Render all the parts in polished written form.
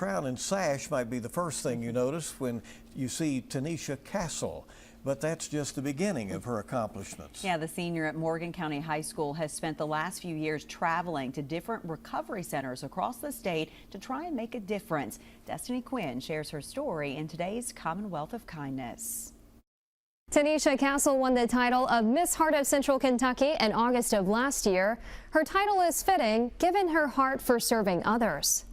Crown and sash might be the first thing you notice when you see Tenisha Castle, but that's just the beginning of her accomplishments. Yeah, the senior at Morgan County High School has spent the last few years traveling to different recovery centers across the state to try and make a difference. Destiny Quinn shares her story in today's Commonwealth of Kindness. Tenisha Castle won the title of Miss Heart of Central Kentucky in August of last year. Her title is fitting, given her heart for serving others.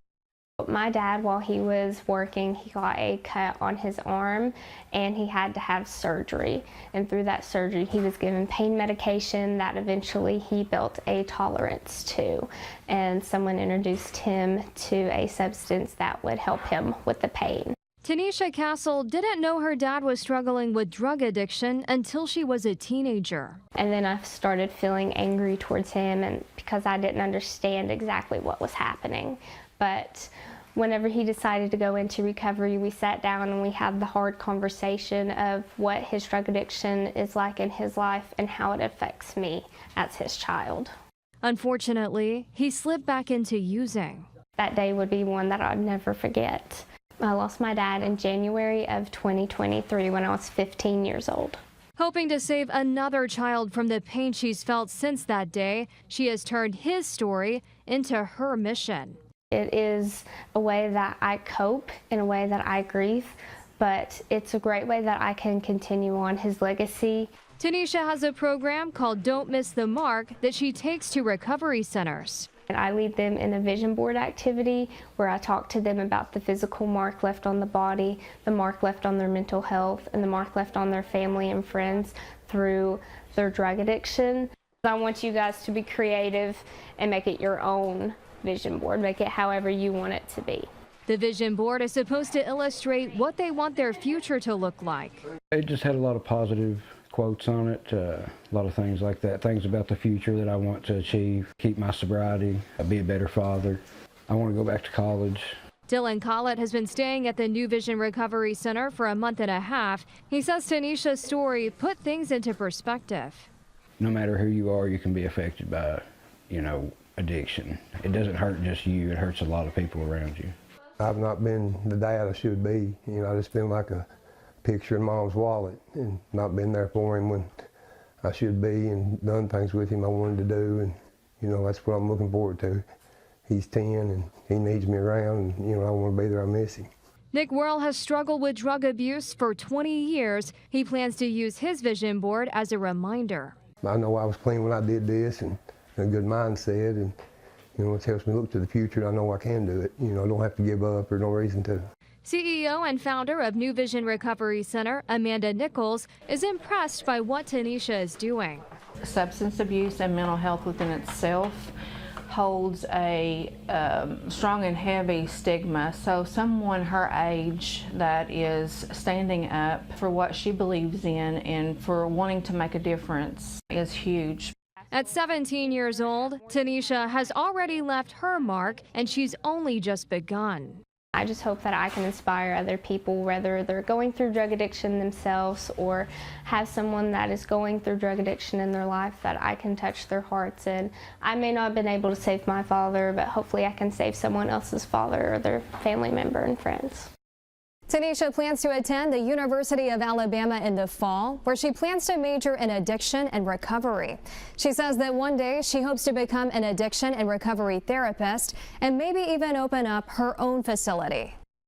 My dad, while he was working, he got a cut on his arm and he had to have surgery. And through that surgery, he was given pain medication that eventually he built a tolerance to. And someone introduced him to a substance that would help him with the pain. Tenisha Castle didn't know her dad was struggling with drug addiction until she was a teenager. And then I started feeling angry towards him, and because I didn't understand exactly what was happening. But whenever he decided to go into recovery, we sat down and we had the hard conversation of what his drug addiction is like in his life and how it affects me as his child. Unfortunately, he slipped back into using. That day would be one that I'd never forget. I lost my dad in January of 2023 when I was 15 years old. Hoping to save another child from the pain she's felt since that day, she has turned his story into her mission. It is a way that I cope, in a way that I grieve, but it's a great way that I can continue on his legacy. Tenisha has a program called Don't Miss the Mark that she takes to recovery centers. I lead them in a vision board activity where I talk to them about the physical mark left on the body, the mark left on their mental health, and the mark left on their family and friends through their drug addiction. I want you guys to be creative and make it your own vision board. Make it however you want it to be. The vision board is supposed to illustrate what they want their future to look like. It just had a lot of positive quotes on it, a lot of things like that, things about the future that I want to achieve, keep my sobriety, be a better father. I want to go back to college. Dylan Collett has been staying at the New Vision Recovery Center for a month and a half. He says Tenisha's story put things into perspective. No matter who you are, you can be affected by, addiction. It doesn't hurt just you, it hurts a lot of people around you. I've not been the dad I should be. I just been like a picture in Mom's wallet and not been there for him when I should be, and done things with him I wanted to do, and that's what I'm looking forward to. He's 10 and he needs me around, and I want to be there. I miss him. Nick Worrell has struggled with drug abuse for 20 years. He plans to use his vision board as a reminder. I know I was clean when I did this, and a good mindset, and it helps me look to the future. I know I can do it. I don't have to give up, or no reason to. CEO and founder of New Vision Recovery Center, Amanda Nichols, is impressed by what Tenisha is doing. Substance abuse and mental health within itself holds a strong and heavy stigma. So someone her age that is standing up for what she believes in and for wanting to make a difference is huge. At 17 years old, Tenisha has already left her mark, and she's only just begun. I just hope that I can inspire other people, whether they're going through drug addiction themselves or have someone that is going through drug addiction in their life, that I can touch their hearts. And I may not have been able to save my father, but hopefully I can save someone else's father or their family member and friends. Tenisha plans to attend the University of Alabama in the fall, where she plans to major in addiction and recovery. She says that one day she hopes to become an addiction and recovery therapist and maybe even open up her own facility.